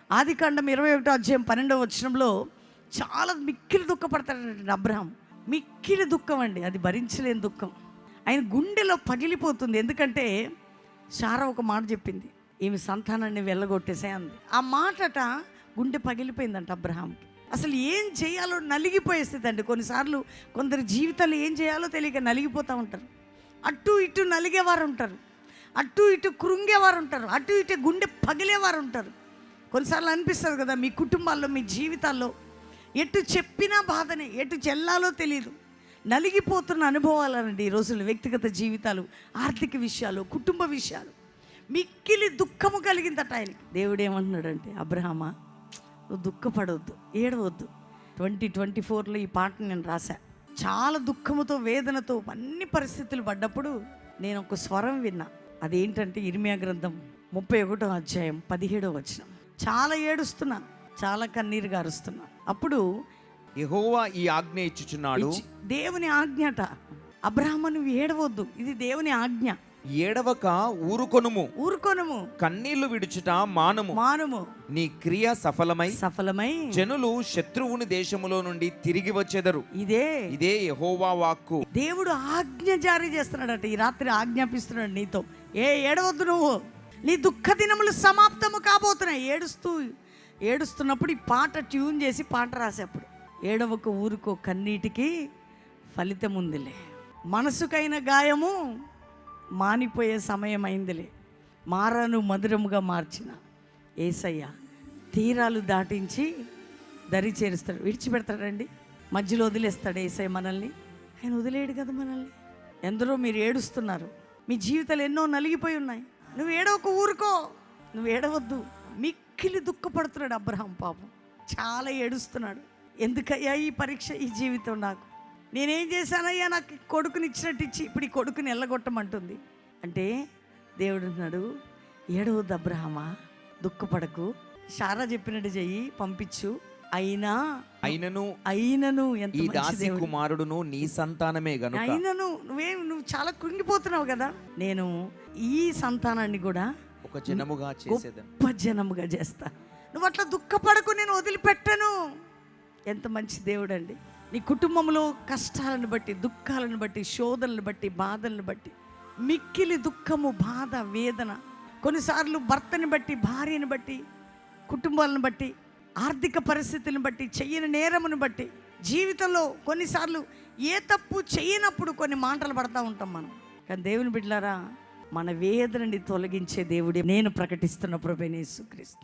ఆదికాండం 21:12 చాలా మిక్కిలి దుఃఖపడతాడండి అబ్రహాం. మిక్కిలి దుఃఖం అండి, అది భరించలేని దుఃఖం. ఆయన గుండెలో పగిలిపోతుంది. ఎందుకంటే శారా ఒక మాట చెప్పింది, ఈమె సంతానాన్ని వెళ్ళగొట్టేసే అంది. ఆ మాటట గుండె పగిలిపోయిందంట అబ్రహాంకి. అసలు ఏం చేయాలో నలిగిపోయే స్థితి అండి. కొన్నిసార్లు కొందరి జీవితాలు ఏం చేయాలో తెలియక నలిగిపోతూ ఉంటారు. అటు ఇటు నలిగేవారు ఉంటారు, అటు ఇటు కృంగేవారు ఉంటారు, అటు ఇటు గుండె పగిలేవారు ఉంటారు. కొన్నిసార్లు అనిపిస్తుంది కదా, మీ కుటుంబాల్లో మీ జీవితాల్లో ఎటు చెప్పినా బాధనే, ఎటు చెల్లాలో తెలియదు, నలిగిపోతున్న అనుభవాలండి ఈ రోజుల్లో. వ్యక్తిగత జీవితాలు, ఆర్థిక విషయాలు, కుటుంబ విషయాలు, మిక్కిలి దుఃఖము కలిగిందట ఆయనకి. దేవుడు ఏమంటున్నాడంటే, అబ్రహామా నువ్వు దుఃఖపడవద్దు, ఏడవద్దు. 2024లో ఈ పాటను నేను రాశా. చాలా దుఃఖముతో వేదనతో అన్ని పరిస్థితులు పడ్డప్పుడు నేను ఒక స్వరం విన్నా. అదేంటంటే ఇర్మియా గ్రంథం 31:17. చాలా ఏడుస్తున్నా, చాలా కన్నీరు గారుస్తున్నా. అప్పుడు యెహోవా ఈ ఆజ్ఞ ఇచ్చుచున్నాడు. దేవుని ఆజ్ఞట, అబ్రహాము నువ్వు ఏడవద్దు, ఇది దేవుని ఆజ్ఞ. ఏడవక ఊరుకొనుము, కన్నీళ్లు విడుచుట మానుము. నీ క్రియ సఫలమై జనులు శత్రువుని దేశములో నుండి తిరిగి వచ్చెదరు. ఇదే యెహోవా వాక్కు. దేవుడు ఆజ్ఞ జారీ చేస్తున్నాడట. ఈ రాత్రి ఆజ్ఞాపిస్తున్నాడు నీతో, ఏడవద్దు, నువ్వు నీ దుఃఖ దినములు సమాప్తము కాబోతున్నాయి. ఏడుస్తున్నప్పుడు ఈ పాట ట్యూన్ చేసి పాట రాసేప్పుడు, ఏడవకు ఊరుకో, కన్నీటికి ఫలితం ఉందిలే, మనసుకైన గాయము మానిపోయే సమయం అయిందిలే, మారాను మధురముగా మార్చిన యేసయ్య తీరాలు దాటించి దరి చేరుస్తాడు. విడిచిపెడతాడండి, మధ్యలో వదిలేస్తాడు యేసయ్య మనల్ని. ఆయన వదిలేడు కదా మనల్ని. ఎందరో మీరు ఏడుస్తున్నారు, మీ జీవితాలు ఎన్నో నలిగిపోయి ఉన్నాయి. నువ్వు ఏడవకు, ఊరుకో, నువ్వు ఏడవద్దు. మిక్కిలి దుఃఖపడుతున్నాడు అబ్రహాం. పాపం చాలా ఏడుస్తున్నాడు. ఎందుకయ్యా ఈ పరీక్ష, ఈ జీవితం నాకు, నేనేం చేశానయ్యా, నాకు కొడుకుని ఇచ్చినట్టు ఇచ్చి ఇప్పుడు ఈ కొడుకుని ఎల్లగొట్టమంటుంది అంటే, దేవుడు అన్నాడు, ఏడవద్దు అబ్రహామా, దుఃఖపడకు, శారా చెప్పినట్టు చెయ్యి, పంపించు. అయినను ఎంత ఈ దాసి కుమారుడును నీ సంతానమే గనుక, నువ్వు చాలా కృంగిపోతున్నావు కదా, నేను ఈ సంతానాన్ని కూడా ఒక జనముగా చేసేదను, గొప్ప జనముగా చేస్తా. నువ్వు అట్లా దుఃఖపడకు, నేను వదిలిపెట్టను. ఎంత మంచి దేవుడు అండి. నీ కుటుంబంలో కష్టాలను బట్టి, దుఃఖాలను బట్టి, శోధనలను బట్టి, బాధలను బట్టి, మిక్కిలి దుఃఖము, బాధ, వేదన, కొన్నిసార్లు భర్తని బట్టి, భార్యని బట్టి, కుటుంబాలను బట్టి, ఆర్థిక పరిస్థితులను బట్టి, చెయ్యని నేరమును బట్టి, జీవితంలో కొన్నిసార్లు ఏ తప్పు చేయనప్పుడు కొన్ని మాటలు పడతా ఉంటాం మనం. కానీ దేవుని బిడ్డలారా, మన వేదనని తొలగించే దేవుడే నేను ప్రకటిస్తున్న ప్రభువైన యేసుక్రీస్తు.